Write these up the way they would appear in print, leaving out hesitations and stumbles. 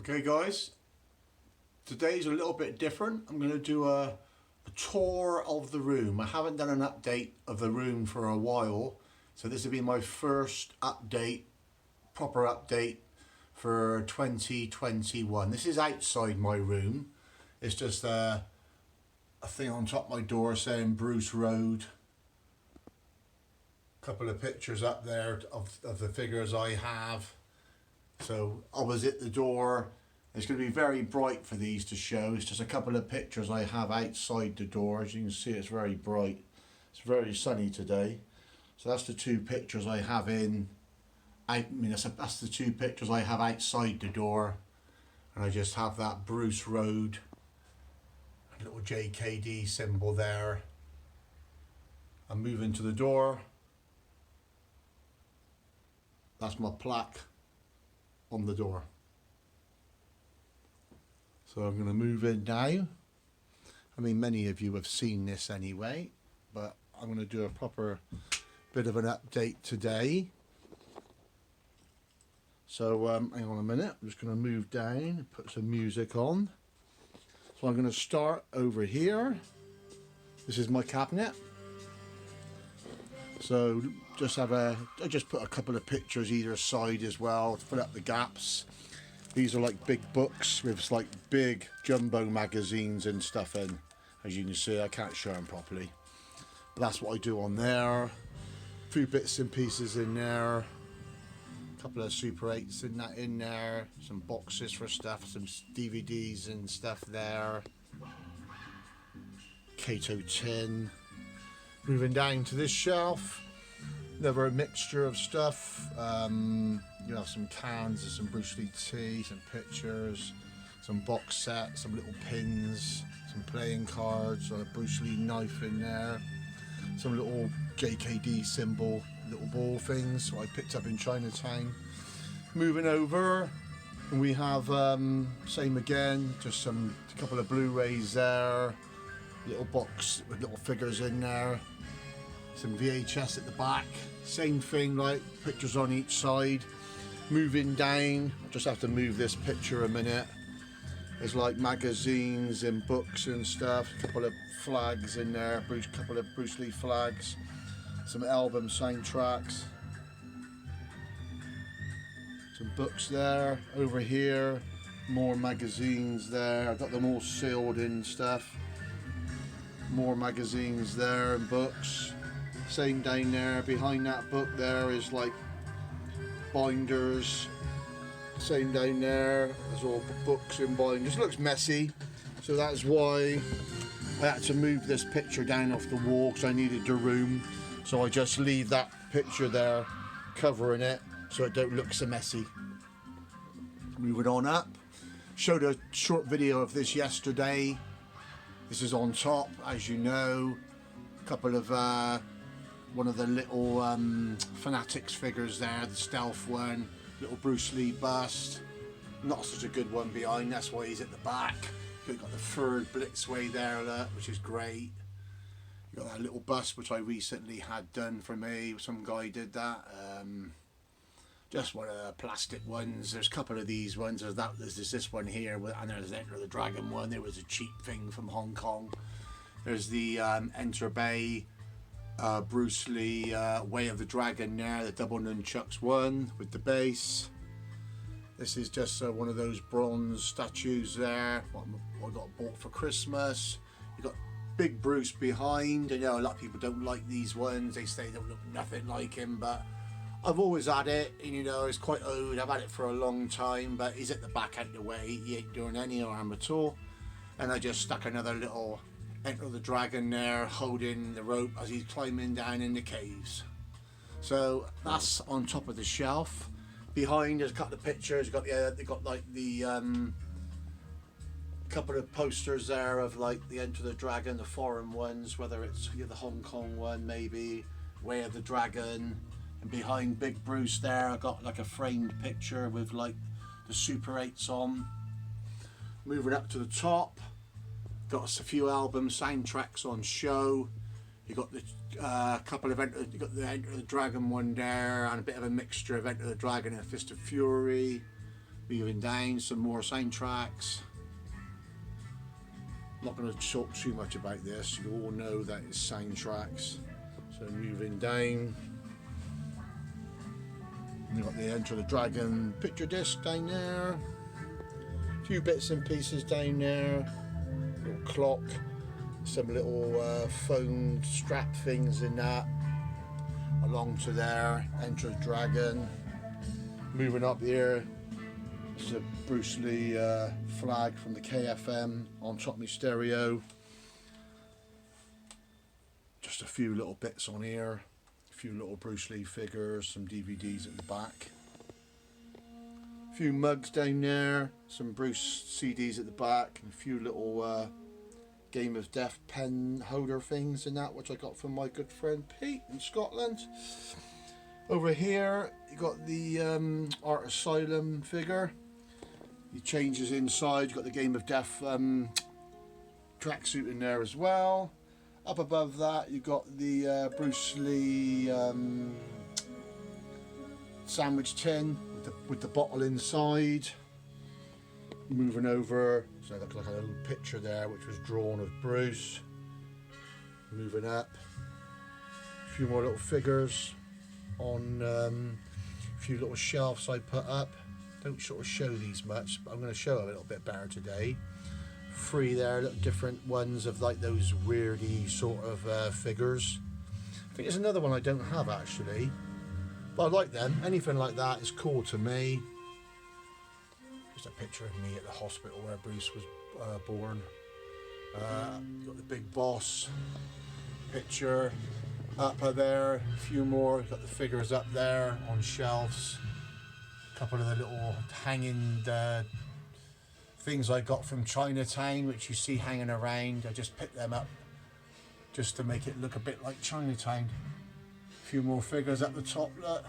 Okay guys, today's a little bit different. I'm going to do a tour of the room. I haven't done an update of the room for a while, so this will be my first update, proper update for 2021. This is outside my room. It's just a thing on top of my door saying Bruce Road. A couple of pictures up there of the figures I have. So opposite the door, it's going to be very bright for these to show. It's just a couple of pictures I have outside the door. As you can see, it's very bright. It's very sunny today. So that's the two pictures I have that's the two pictures I have outside the door. And I just have that Bruce Road, a little JKD symbol there. I'm moving to the door. That's my plaque on the door. So I'm going to move in now. I mean, many of you have seen this anyway, but I'm going to do a proper bit of an update today. So hang on a minute, I'm just going to move down and put some music on. So I'm going to start over here. This is my cabinet. So I just put a couple of pictures either side as well to fill up the gaps. These are like big books with like big jumbo magazines and stuff in. As you can see, I can't show them properly. But that's what I do on there. A few bits and pieces in there. A couple of Super 8s in there. Some boxes for stuff, some DVDs and stuff there. Kato tin. Moving down to this shelf, another mixture of stuff. You have some cans of some Bruce Lee tea, some pictures, some box sets, some little pins, some playing cards, a Bruce Lee knife in there, some little JKD symbol, little ball things I picked up in Chinatown. Moving over, and we have same again, just a couple of Blu-rays there. Little box with little figures in there, some VHS at the back, same thing, like pictures on each side. Moving down, just have to move this picture a minute. There's like magazines and books and stuff, a couple of flags in there, a couple of Bruce Lee flags, some album soundtracks, some books there. Over here, more magazines there, I've got them all sealed and stuff. More magazines there and books. Same down there. Behind that book there is like binders. Same down there. There's all books and binders. Looks messy. So that's why I had to move this picture down off the wall because I needed the room. So I just leave that picture there covering it so it don't look so messy. Moving on up. Showed a short video of this yesterday. This is on top, as you know, a couple of, one of the little Fanatics figures there, the stealth one, little Bruce Lee bust, not such a good one behind, that's why he's at the back. You've got the third Blitzway there, look, which is great. You've got that little bust, which I recently had done for me, some guy did that. Just one of the plastic ones. There's a couple of these ones. There's this one here, and there's Enter the Dragon one. There was a cheap thing from Hong Kong. There's the Enter Bay Bruce Lee Way of the Dragon there, the double nunchucks one with the base. This is just one of those bronze statues there. What I got bought for Christmas. You got Big Bruce behind. I know a lot of people don't like these ones. They say they don't look nothing like him, but I've always had it, and you know, it's quite old. I've had it for a long time, but he's at the back out of the way. He ain't doing any harm at all. And I just stuck another little Enter the Dragon there, holding the rope as he's climbing down in the caves. So that's on top of the shelf. Behind, there's a couple of pictures. They got like the couple of posters there of like the Enter the Dragon, the foreign ones, whether it's the Hong Kong one, maybe Way of the Dragon. And behind Big Bruce there, I got like a framed picture with like the Super 8s on. Moving up to the top, got a few album soundtracks on show. You got the couple of you got the Enter the Dragon one there, and a bit of a mixture of Enter the Dragon and Fist of Fury. Moving down, some more soundtracks. Not going to talk too much about this, you all know that it's soundtracks. So moving down, you've got the Enter the Dragon picture disc down there. A few bits and pieces down there. Little clock, some little phone strap things in that. Along to there, Enter the Dragon. Moving up here, it's a Bruce Lee flag from the KFM on top of my stereo. Just a few little bits on here, a few little Bruce Lee figures, some DVDs at the back. A few mugs down there, some Bruce CDs at the back, and a few little Game of Death pen holder things in that, which I got from my good friend Pete in Scotland. Over here, you got the Art Asylum figure. He changes inside. You got the Game of Death tracksuit in there as well. Up above that, you got the Bruce Lee sandwich tin with the bottle inside. Moving over, so that looks like a little picture there, which was drawn of Bruce. Moving up, a few more little figures on a few little shelves I put up. Don't sort of show these much, but I'm going to show a little bit better today. 3 there, little different ones of like those weirdy sort of figures. I think there's another one I don't have actually, but I like them. Anything like that is cool to me. Just a picture of me at the hospital where Bruce was born. Got the Big Boss picture up there, a few more. Got the figures up there on shelves. A couple of the little hanging things I got from Chinatown, which you see hanging around. I just picked them up just to make it look a bit like Chinatown. A few more figures at the top, look.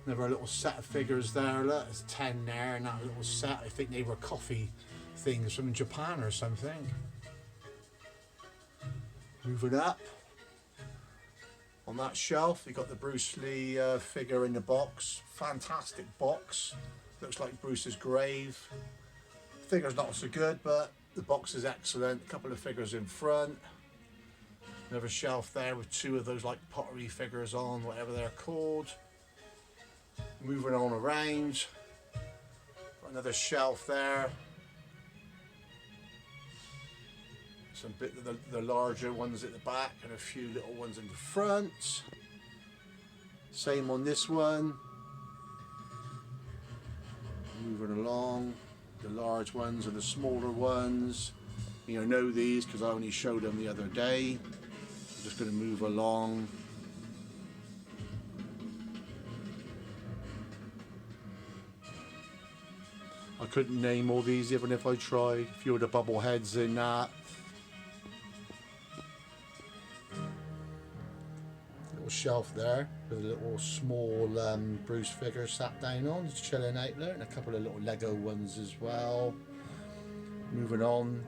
Another little set of figures there, look. There's 10 there and that little set. I think they were coffee things from Japan or something. Moving up. On that shelf, you got the Bruce Lee figure in the box. Fantastic box. Looks like Bruce's grave. Figure's not so good, but the box is excellent. A couple of figures in front. Another shelf there with 2 of those like pottery figures on, whatever they're called. Moving on around. Got another shelf there. Some bit of the larger ones at the back and a few little ones in the front. Same on this one. Moving along, the large ones and the smaller ones. You know these because I only showed them the other day. I'm just going to move along. I couldn't name all these even if I tried. A few of the bubble heads in that. Little shelf there with a little small Bruce figure sat down on, just chilling out there, and a couple of little Lego ones as well. Moving on,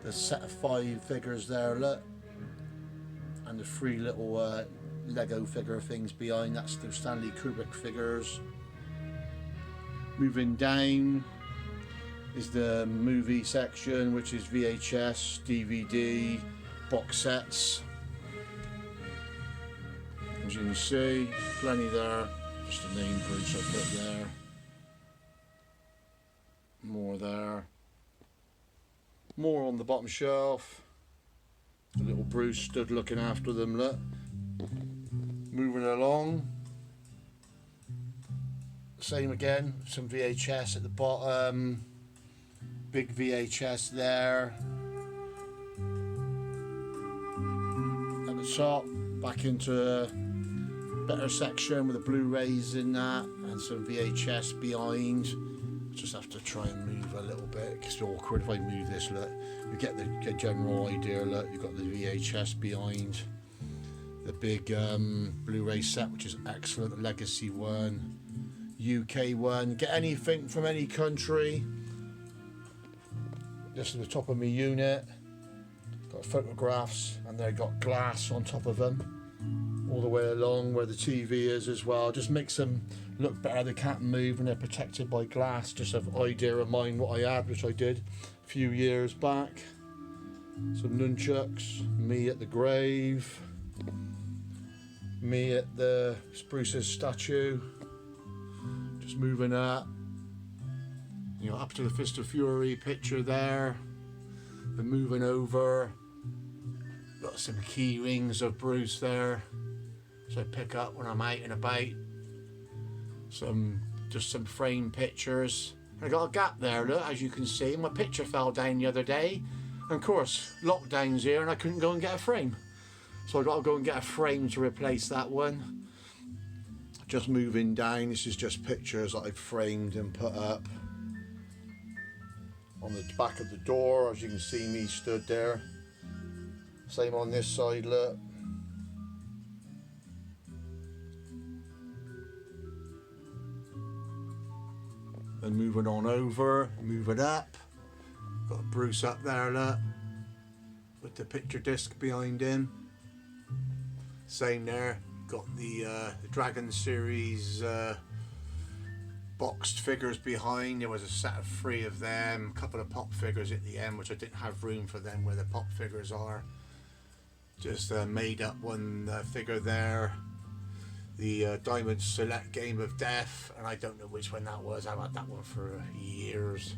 the set of 5 figures there, look, and the 3 little Lego figure things behind. That's the Stanley Kubrick figures. Moving down is the movie section, which is VHS, DVD, box sets. As you can see, plenty there. Just a name Bruce I put there. More there. More on the bottom shelf. The little Bruce stood looking after them, look. Moving along. Same again, some VHS at the bottom. Big VHS there. At the top, back into a better section with the Blu-rays in that and some VHS behind. Just have to try and move a little bit. It's awkward if I move this, look. You get the general idea, look. You've got the VHS behind. The big Blu-ray set, which is excellent, the Legacy one. UK one. Get anything from any country. This is the top of my unit. Got photographs and they've got glass on top of them. all the way along where the TV is as well. Just makes them look better. They can't move and they're protected by glass. Just an idea of mine what I had, which I did a few years back. Some nunchucks, me at the grave, me at the Bruce's statue. Just moving up, you know, up to the Fist of Fury picture there. Then moving over, got some key rings of Bruce there, so I pick up when I'm out and about. Just some framed pictures. I got a gap there, look, as you can see. My picture fell down the other day, and of course lockdown's here and I couldn't go and get a frame, so I got to go and get a frame to replace that one. Just moving down, this is just pictures that I've framed and put up. On the back of the door, as you can see me stood there. Same on this side, look. Then moving on over, moving up. Got Bruce up there, look, with the picture disc behind him. Same there. Got the Dragon series boxed figures behind. There was a set of 3 of them, a couple of pop figures at the end, which I didn't have room for them where the pop figures are. Just made up one figure there. The Diamond Select Game of Death, and I don't know which one that was. I've had that one for years.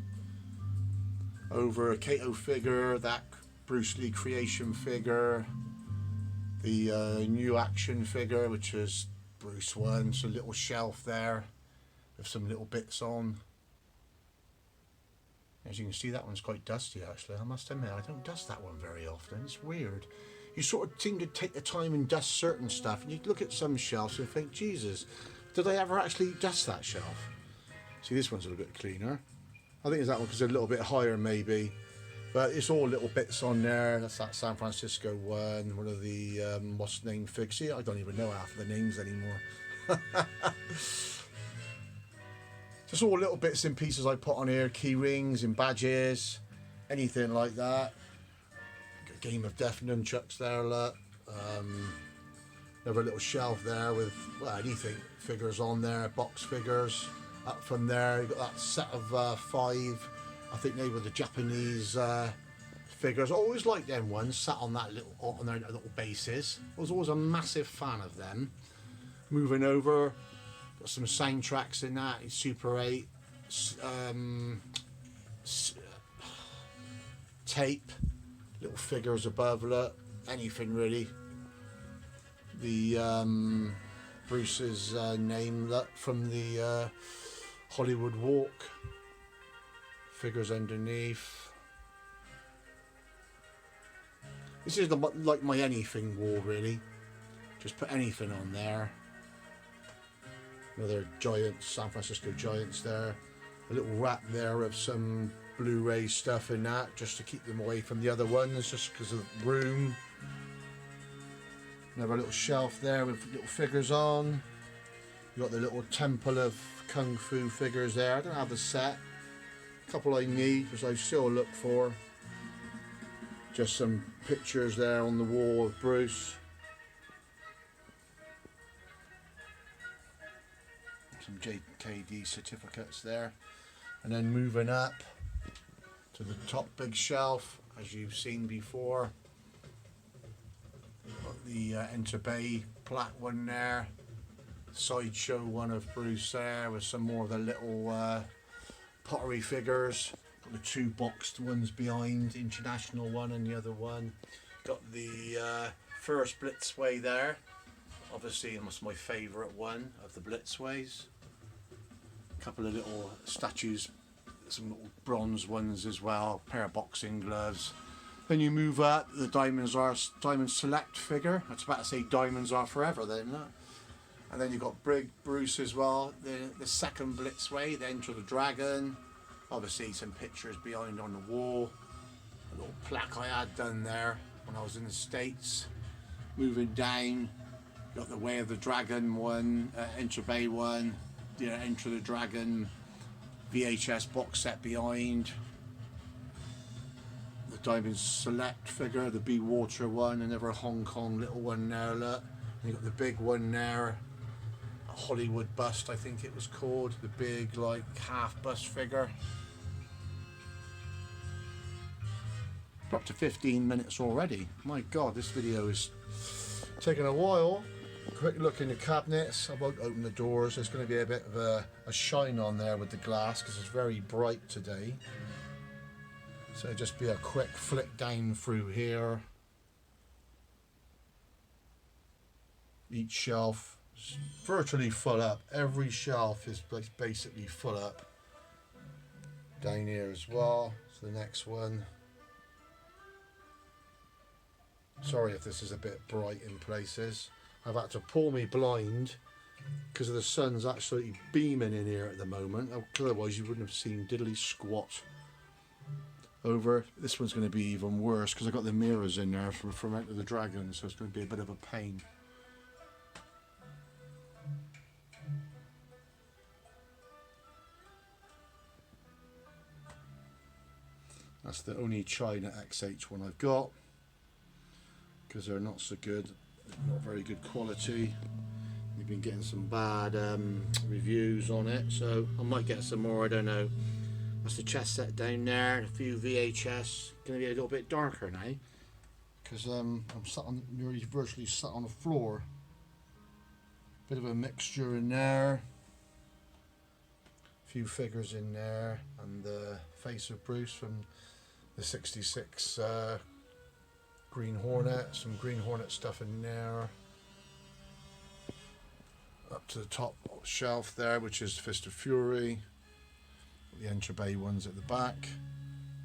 Over a Kato figure, that Bruce Lee creation figure. The new action figure, which is Bruce 1, so a little shelf there with some little bits on. As you can see, that one's quite dusty actually. I must admit, I don't dust that one very often. It's weird. You sort of seem to take the time and dust certain stuff, and you look at some shelves and think, Jesus, did I ever actually dust that shelf? See, this one's a little bit cleaner. I think it's that one because it's a little bit higher maybe. But it's all little bits on there. That's that San Francisco one of the, what's the name, figs. See, I don't even know half of the names anymore. Just all little bits and pieces I put on here, key rings and badges, anything like that. Got Game of Death nunchucks there, look. Another little shelf there with, well, anything, figures on there, box figures. Up from there, you've got that set of 5. I think they were the Japanese figures. I always liked them ones, sat on that on their little bases. I was always a massive fan of them. Moving over, got some soundtracks in that. It's Super 8, tape, little figures above. Look, anything really. The Bruce's name, look, from the Hollywood Walk. Figures underneath. This is like my anything wall really. Just put anything on there. Another Giants, San Francisco Giants there. A little rack there of some Blu-ray stuff in that, just to keep them away from the other ones, just because of room. Another little shelf there with little figures on. You got the little Temple of Kung Fu figures there. I don't have the set. Couple I need, which I still look for. Just some pictures there on the wall of Bruce. Some JKD certificates there. And then moving up to the top big shelf, as you've seen before. Got the Enter Bay plaque one there. Sideshow one of Bruce there with some more of the little pottery figures. Got the 2 boxed ones behind, international one and the other one. Got the first Blitzway there. Obviously, it was my favourite one of the Blitzways. A couple of little statues, some little bronze ones as well. A pair of boxing gloves. Then you move up, the Diamond Select figure. I was about to say Diamonds Are Forever then, look. And then you've got Bruce as well, the second Blitzway, the Enter the Dragon. Obviously some pictures behind on the wall. A little plaque I had done there when I was in the States. Moving down, got the Way of the Dragon one, Enter Bay one, the Enter the Dragon VHS box set behind. The Diamond Select figure, the Be Water one, another Hong Kong little one there, look. You got the big one there, a Hollywood bust I think it was called, the big like half bust figure. We're up to 15 minutes already. My god, this video is taking a while. Quick look in the cabinets. I won't open the doors. There's going to be a bit of a shine on there with the glass because it's very bright today. So just be a quick flick down through here. Each shelf is virtually full up. Every shelf is basically full up. Down here as well. So the next one. Sorry if this is a bit bright in places. I've had to pull me blind because the sun's absolutely beaming in here at the moment. Otherwise you wouldn't have seen diddly squat. Over this one's going to be even worse because I've got the mirrors in there from Enter the Dragon, so it's going to be a bit of a pain. That's the only China XH one I've got because they're not so good, not very good quality. We've been getting some bad reviews on it, so I might get some more, I don't know. That's the chess set down there, a few VHS. Going to be a little bit darker now because I'm sat on, nearly virtually sat on the floor. Bit of a mixture in there. A few figures in there, and the face of Bruce from the 66 Green Hornet. Some Green Hornet stuff in there. Up to the top shelf there, which is Fist of Fury. The Entrabay ones at the back,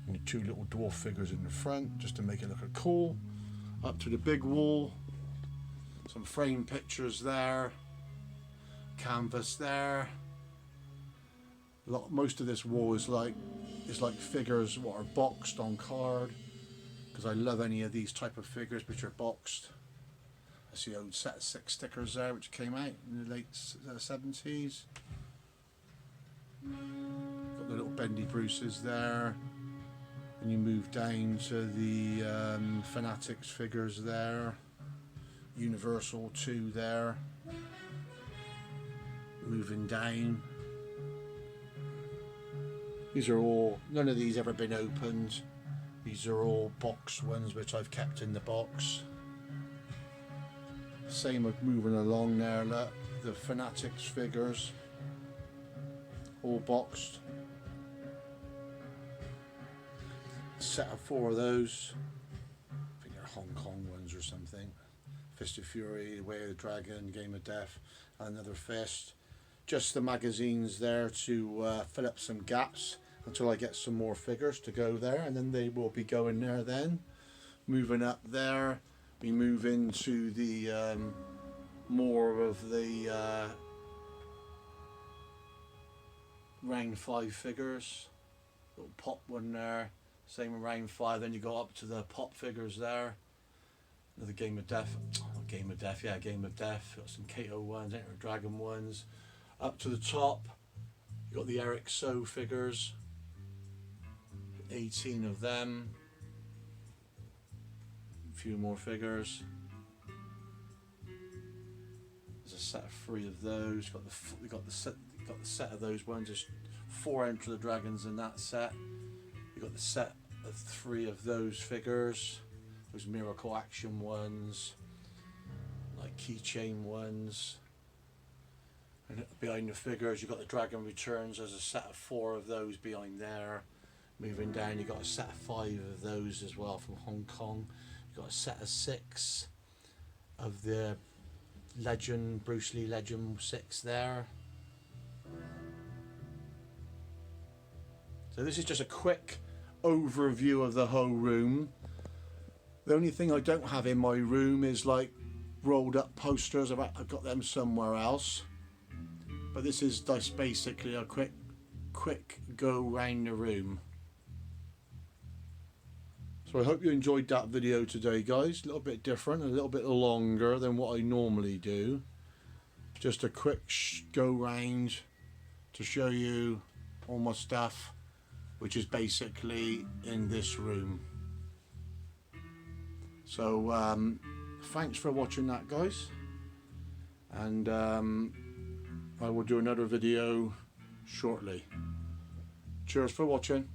and the two little dwarf figures in the front just to make it look cool. Up to the big wall, some frame pictures there, canvas there. Most of this wall is like figures what are boxed on card, because I love any of these type of figures which are boxed. That's the old set of 6 stickers there which came out in the late 70s. Got the little bendy Bruces there, and you move down to the Fanatics figures there, Universal 2 there. Moving down, these are all, none of these ever been opened. These are all box ones which I've kept in the box. Same with moving along there, look, the Fanatics figures. All boxed. A set of 4 of those. I think they're Hong Kong ones or something. Fist of Fury, Way of the Dragon, Game of Death, and another Fist. Just the magazines there to fill up some gaps until I get some more figures to go there, and then they will be going there then. Moving up there, we move into the more of the round 5 figures. Little pop one there, same round 5. Then you go up to the pop figures there. Another Game of Death, oh, Game of Death, yeah, Game of Death. Got some Kato ones, Enter Dragon ones. Up to the top, you got the Eric So figures. 18 of them. A few more figures. There's a set of 3 of those. Got the set of those ones. There's 4 Enter the Dragons in that set. You got the set of 3 of those figures. Those Miracle Action ones, like keychain ones. And behind the figures, you've got the Dragon Returns. There's a set of 4 of those behind there. Moving down, you've got a set of 5 of those as well from Hong Kong. You've got a set of 6 of the Legend, Bruce Lee Legend 6 there. So this is just a quick overview of the whole room. The only thing I don't have in my room is like rolled up posters. I've got them somewhere else. But this is just basically a quick go round the room. So I hope you enjoyed that video today, guys. A little bit different, a little bit longer than what I normally do. Just a quick go round to show you all my stuff, which is basically in this room. So thanks for watching that, guys. and I will do another video shortly. Cheers for watching.